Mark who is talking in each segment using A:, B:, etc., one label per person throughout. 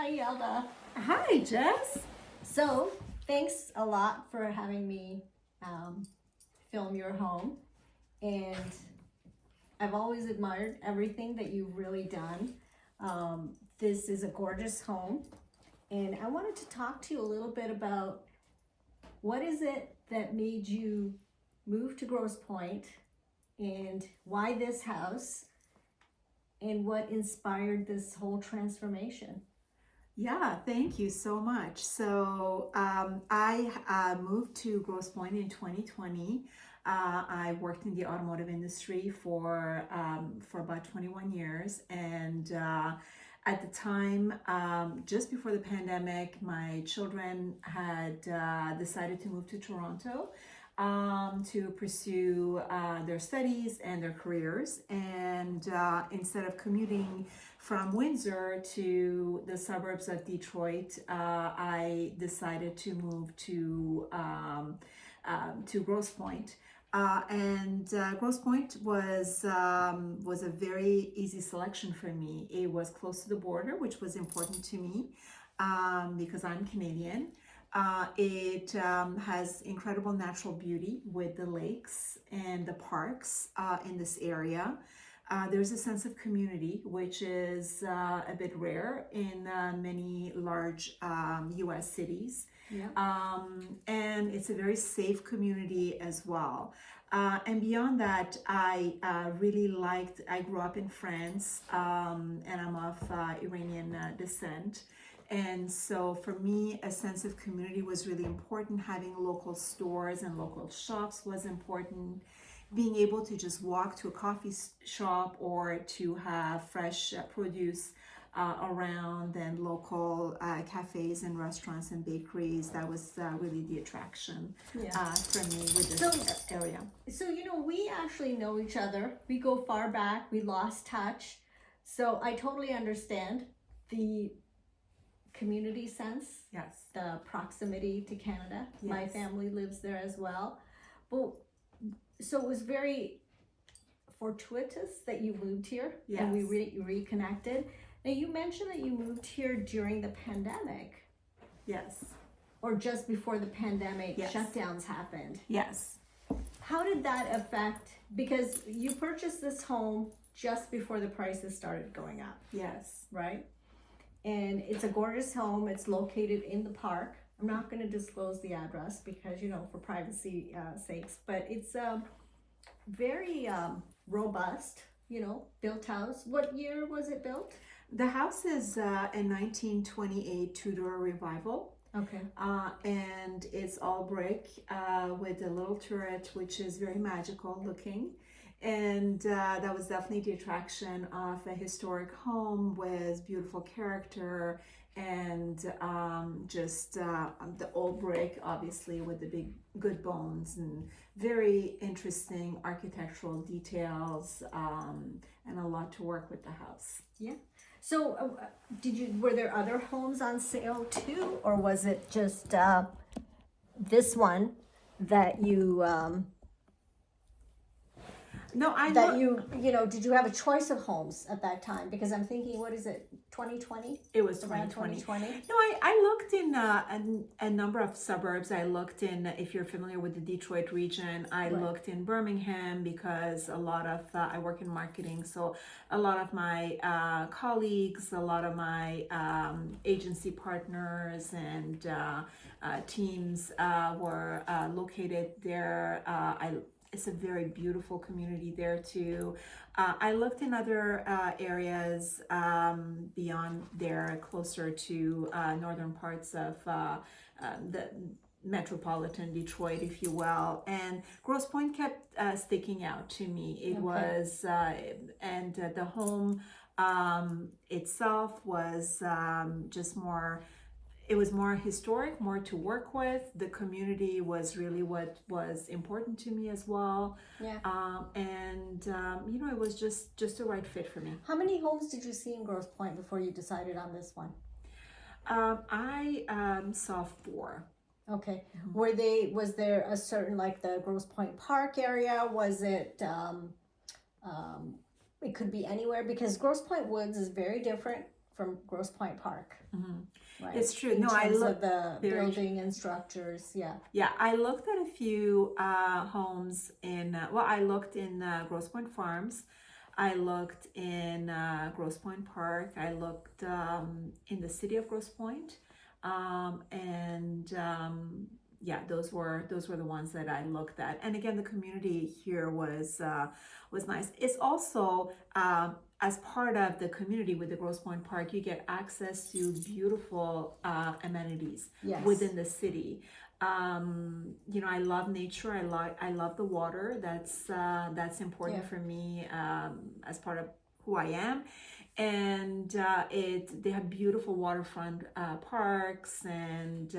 A: Hi, Yalda.
B: Hi, Jess.
A: So, thanks a lot for having me um, film your home. And I've always admired everything that you've really done. This is a gorgeous home. And I wanted to talk to you a little bit about what is it that made you move to Grosse Pointe and why this house and what inspired this whole transformation.
B: Yeah, thank you so much. I moved to Grosse Pointe in 2020. I worked in the automotive industry for about 21 years, and at the time, just before the pandemic, my children had decided to move to Toronto to pursue their studies and their careers. And instead of commuting from Windsor to the suburbs of Detroit, I decided to move to Grosse Pointe. Grosse Pointe was a very easy selection for me. It was close to the border, which was important to me because I'm Canadian. It has incredible natural beauty with the lakes and the parks in this area. There's a sense of community, which is a bit rare in many large US cities.
A: Yeah.
B: And it's a very safe community as well. And beyond that, I grew up in France and I'm of Iranian descent. And so for me, a sense of community was really important. Having local stores and local shops was important. Being able to just walk to a coffee shop or to have fresh produce around and local cafes and restaurants and bakeries, that was really the attraction
A: Yeah.
B: for me with
A: So,
B: this area.
A: we actually know each other. We go far back. We lost touch. So I totally understand the community sense,
B: Yes.
A: the proximity to Canada. My
B: Yes.
A: family lives there as well. But so it was very fortuitous that you moved here and we
B: Yes.
A: reconnected. Now you mentioned that you moved here during the pandemic
B: Yes.
A: or just before the pandemic
B: Yes.
A: shutdowns happened.
B: Yes.
A: How did that affect, because you purchased this home just before the prices started going up,
B: Yes.
A: right? And it's a gorgeous home. It's located in the park. I'm not going to disclose the address because, for privacy sakes, but it's a very robust, built house. What year was it built?
B: The house is a 1928 Tudor revival.
A: Okay.
B: And it's all brick with a little turret, which is very magical looking. And that was definitely the attraction of a historic home with beautiful character and just the old brick, obviously, with the big good bones and very interesting architectural details and a lot to work with the house.
A: Yeah. So, were there other homes on sale too, or was it just this one that you
B: No, I
A: that
B: look.
A: did you have a choice of homes at that time? Because I'm thinking, what is it, 2020?
B: It was
A: Around
B: 2020.
A: 2020?
B: No, I looked in a number of suburbs. I looked in, if you're familiar with the Detroit region, I
A: Right.
B: looked in Birmingham because a lot of, I work in marketing. So a lot of my colleagues, a lot of my agency partners and teams were located there. It's a very beautiful community there too. I looked in other areas beyond there, closer to northern parts of the metropolitan Detroit, if you will. And Grosse Pointe kept sticking out to me. It
A: Okay.
B: was, and the home itself was just more. It was more historic, more to work with. The community was really what was important to me as well.
A: Yeah.
B: It was just the right fit for me.
A: How many homes did you see in Grosse Pointe before you decided on this one?
B: I saw 4.
A: Okay. Was there a certain, like the Grosse Pointe Park area? Was it, it could be anywhere because Grosse Pointe Woods is very different from Grosse Pointe Park, right?
B: It's true.
A: In
B: No, I
A: terms
B: look
A: of the
B: very
A: building and structures, yeah.
B: Yeah, I looked at a few homes in, I looked in Grosse Pointe Farms. I looked in Grosse Pointe Park. I looked in the city of Grosse Pointe. And yeah, those were the ones that I looked at. And again, the community here was nice. It's also as part of the community with the Grosse Pointe Park, you get access to beautiful amenities
A: Yes.
B: within the city. You know, I love nature. I love the water. That's important
A: Yeah.
B: for me as part of who I am. And they have beautiful waterfront parks and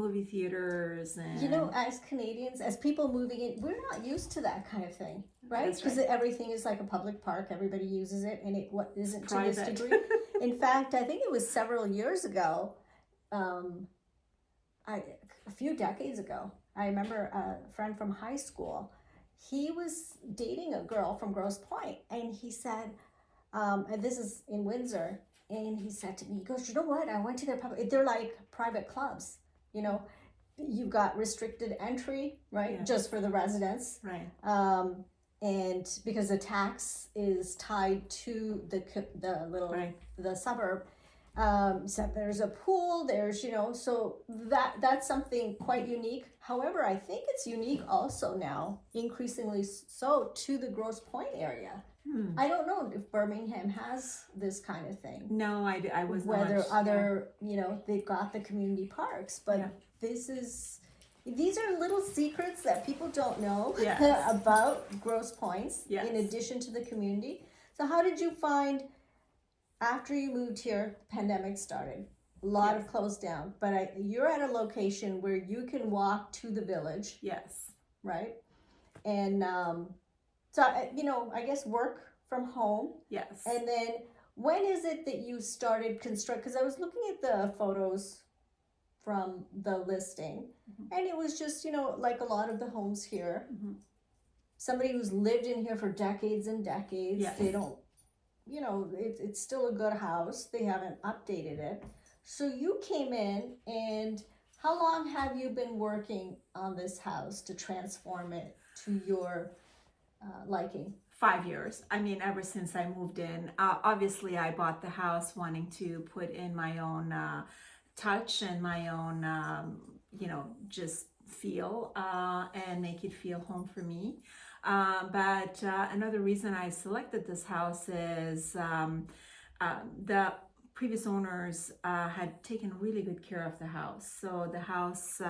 B: movie theaters and
A: You know, as Canadians, as people moving in, we're not used to that kind of thing, right?
B: That's
A: Because
B: right.
A: everything is like a public park, everybody uses it, and it what isn't to this
B: Private.
A: degree. In fact, I think it was several years ago, a few decades ago. I remember a friend from high school. He was dating a girl from Grosse Pointe, and he said, and this is in Windsor, and he said to me, he goes, you know what? I went to their public. They're like private clubs, you know. You've got restricted entry, right?
B: Yeah.
A: Just for the residents.
B: Right.
A: And because the tax is tied to the little
B: Right.
A: the suburb. So there's a pool, there's, you know, so that's something quite unique. However, I think it's unique also now, increasingly so, to the Grosse Pointe area. I don't know if Birmingham has this kind of thing.
B: No, I was
A: Whether
B: not.
A: other, you know, they've got the community parks, but
B: Yeah.
A: these are little secrets that people don't know
B: Yes.
A: about Grosse Pointes,
B: Yes.
A: in addition to the community. So how did you find, after you moved here, the pandemic started, a lot of closed down, but you're at a location where you can walk to the village,
B: Yes.
A: right? And so, you know, I guess work from home.
B: Yes.
A: And then when is it that you started construct? Because I was looking at the photos from the listing, and it was just, you know, like a lot of the homes here. Somebody who's lived in here for decades and decades.
B: Yes.
A: They don't, you know, it's still a good house. They haven't updated it. So you came in, and how long have you been working on this house to transform it to your liking?
B: 5 years. I mean, ever since I moved in. Obviously, I bought the house wanting to put in my own touch and my own, you know, just feel and make it feel home for me. But another reason I selected this house is the previous owners had taken really good care of the house. So the house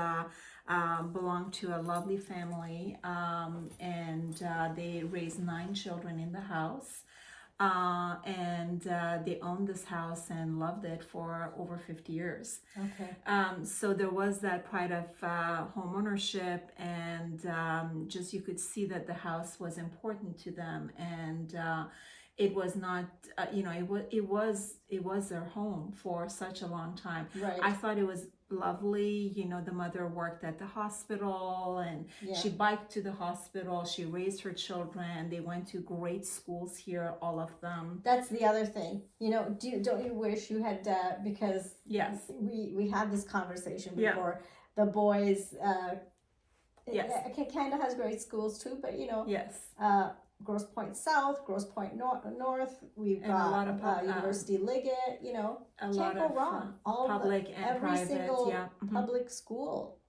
B: belonged to a lovely family, and they raised 9 children in the house. And they owned this house and loved it for over 50 years.
A: Okay.
B: So there was that pride of home ownership, and just you could see that the house was important to them, and it was not, you know, it was their home for such a long time.
A: Right.
B: I thought it was lovely. You know, the mother worked at the hospital, and she biked to the hospital. She raised her children. They went to great schools here, all of them.
A: That's the other thing. You know, don't you wish you had, because
B: Yes.
A: we had this conversation
B: Yeah.
A: before. The boys,
B: Yes.
A: it kind of has great schools too, but you know,
B: Yes.
A: Grosse Pointe South, Grosse Pointe North. We've
B: And a
A: got
B: lot of
A: University Liggett. You know,
B: a
A: can't
B: lot
A: go
B: of
A: wrong. All
B: public
A: the,
B: and
A: every
B: private,
A: single
B: yeah.
A: public school,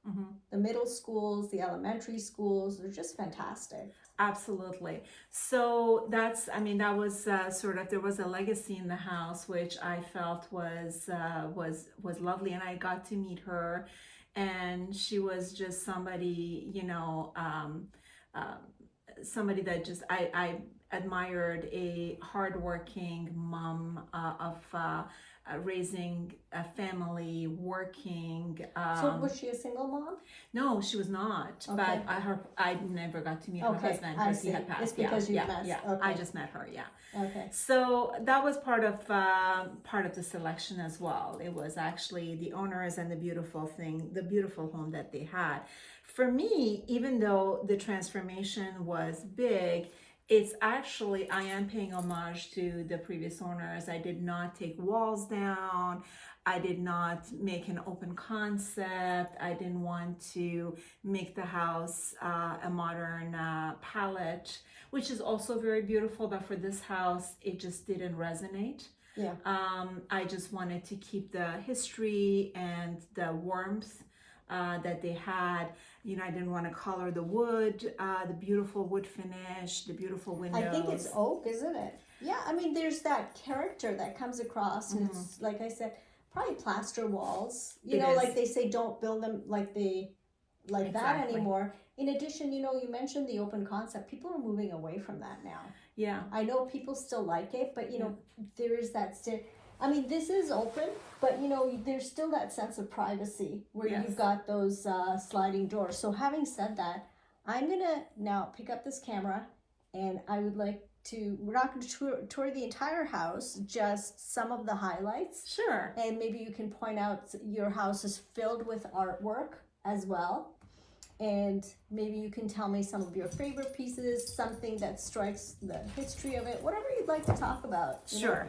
A: the middle schools, the elementary schools, they're just fantastic.
B: Absolutely. So that's, I mean, that was sort of, there was a legacy in the house, which I felt was lovely, and I got to meet her, and she was just somebody, you know, somebody that just I admired, a hardworking mom of raising a family, working.
A: So was she a single mom?
B: No, she was not.
A: Okay.
B: But I never got to meet her
A: Okay,
B: husband
A: I
B: because he
A: see.
B: had passed.
A: It's because you
B: yeah,
A: met.
B: yeah.
A: Okay.
B: I just met her. Yeah.
A: Okay.
B: So that was part of the selection as well. It was actually the owners and the beautiful home that they had. For me, even though the transformation was big, it's actually, I am paying homage to the previous owners. I did not take walls down. I did not make an open concept. I didn't want to make the house a modern palette, which is also very beautiful. But for this house, it just didn't resonate.
A: Yeah.
B: I just wanted to keep the history and the warmth that they had. You know, I didn't want to color the wood, the beautiful wood finish, the beautiful windows.
A: I think it's oak, isn't it? Yeah, I mean, there's that character that comes across, and it's like I said, probably plaster walls. You
B: It
A: know,
B: is.
A: like they say, don't build them like that
B: Exactly.
A: anymore. In addition, you know, you mentioned the open concept. People are moving away from that now.
B: Yeah.
A: I know people still like it, but you know, there is that I mean, this is open, but you know, there's still that sense of privacy where
B: Yes.
A: you've got those sliding doors. So having said that, I'm gonna now pick up this camera, and I would like to. We're not going to tour the entire house, just some of the highlights,
B: Sure.
A: and maybe you can point out your house is filled with artwork as well. And maybe you can tell me some of your favorite pieces, something that strikes the history of it, whatever you'd like to talk about. You know,
B: Sure.